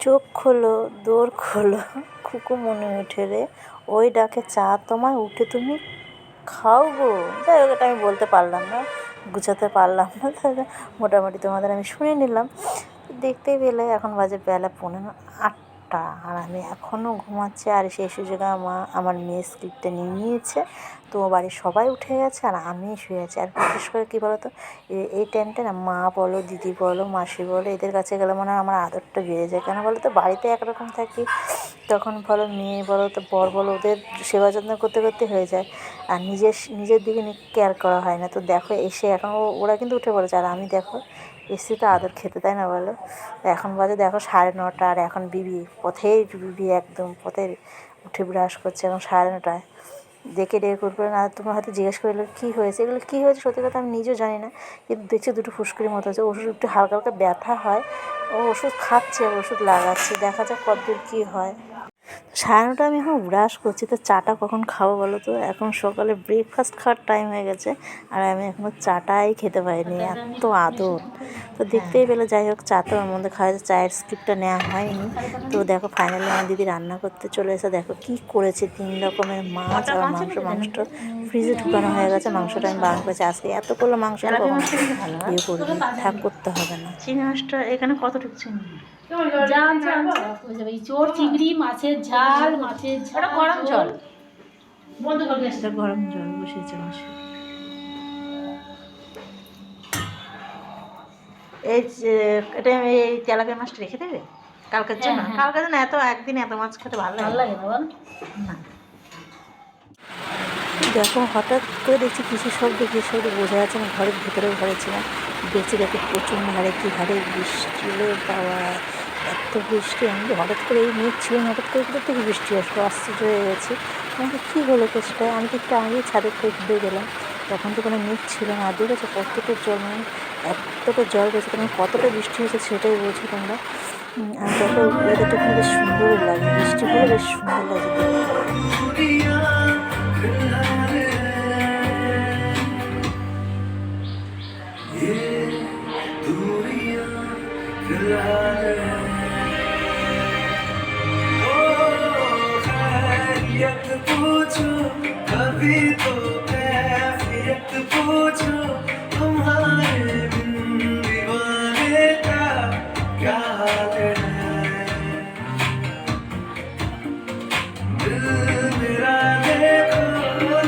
চোখ খোলো, দোর খোলো, খুকু মনে ওঠে রে, ওই ডাকে চা তোমায়, উঠে তুমি খাও গো। যাই হোক, এটা আমি বলতে পারলাম না, গুছাতে পারলাম না, তাহলে মোটামুটি তোমাদের আমি শুনে নিলাম। দেখতেই পেলে এখন বাজে বেলা 8:30, আর আমি এখনও ঘুমাচ্ছি। আর সেই সুযোগে আমার মেয়ে স্লিপটা নিয়ে নিয়েছে, তো বাড়ির সবাই উঠে গেছে আর আমি শুয়ে আছি। আর বিশেষ করে কী বলো তো, এই টাইমটা না, মা বলো, দিদি বলো, মাসি বলো, এদের কাছে গেলে মনে হয় আমার আদরটা বেড়ে যায়। কেন বলো তো, বাড়িতে একরকম থাকি, তখন বলো মেয়ে বলো তো বর বলো, ওদের সেবা যত্ন করতে করতে হয়ে যায়, আর নিজের দিকে কেয়ার করা হয় না। তো দেখো এসে এখন ওরা কিন্তু উঠে পড়েছে, আর আমি দেখো এসে তো আদর খেতে, তাই না বলো। এখন বাজে দেখো 9:30, আর এখন বিবি একদম পথে উঠে ব্রাশ করছে এখন 9:30টায়। ডেকে করবে না, তোমার হয়তো জিজ্ঞেস করলে কী হয়েছে, এগুলো কী হয়েছে সত্যি কথা আমি নিজেও জানি না, কিন্তু দেখছি দুটো ফুসকুড়ির মতো আছে। ওষুধ একটু হালকা হালকা ব্যথা হয়, ও ওষুধ খাচ্ছে, ওষুধ লাগাচ্ছে, দেখা যাক কতদূর কী হয়। 9:30 আমি এখন ব্রাশ করছি, তো চাটা কখন খাবো বলো তো। এখন সকালে ব্রেকফাস্ট খাওয়ার টাইম হয়ে গেছে, আর আমি এখনও চাটাই খেতে পারিনি, এত আদর। তো দেখতেই পেলে, যাই হোক চা তো ওর মধ্যে খাওয়া যায়, চায়ের স্কিপটা নেওয়া হয়নি। তো দেখো ফাইনালি আমার দিদি রান্না করতে চলে এসে দেখো কী করেছে, 3 রকমের মাছ আর মাংসটা ফ্রিজে ঢুকানো হয়ে গেছে। মাংসটা আমি বারণ করেছি, আজকে এত করলো মাংস করবি, থাক করতে হবে না। চিংড়ি মাছটা এখানে কত ঢুকছে, চোর চিংড়ি, মাছের ঝাল, গরম জল গরম জল বসেছে মাসে। এটা এই তেলাপিয়া মাছটা রেখে দেবে কালকের জন্য। কালকের জন্য একদিন এত মাছ খেতে ভালো লাগে না। দেখো হঠাৎ করে দেখছি কিসের শব্দ বোঝা যাচ্ছে না, ঘরের ঘরে ছিলাম, দেখছি দেখো প্রচণ্ড হারে বৃষ্টি পাওয়া, এত বৃষ্টি। আমি হঠাৎ করে এই মেঘ ছিল, হঠাৎ করে থেকে বৃষ্টি আসলো, আশ্চর্য হয়ে গেছে। আমাকে কী হলো কেসটা, আমি তো একটু আগে ছাদের থেকে ঘুরে গেলাম, তখন তো কোনো মেঘ ছিল না। আর দেখেছো কতটা জল, মানে এতটা জল গেছে, তখন কতটা বৃষ্টি হয়েছে সেটাই বলছো তোমরা। আর দেখো ওয়েদারটা কিন্তু বেশ সুন্দর লাগে, বৃষ্টি হলে বেশ সুন্দর লাগে দেখতে। पूछो कभी तो कैफियत पूछो, हमारे बिन दीवाने का क्या हाल है। दिल मेरा देखो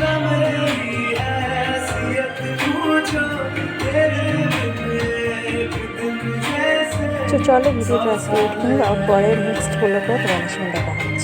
ना मेरी हैसियत पूछो, तेरे बिन एक दिन जैसे। তো চলো ভিডিওটা আজকে এটুকুনি, পরে নেক্সট ব্লগে তোমাদের সঙ্গে দেখা হচ্ছে।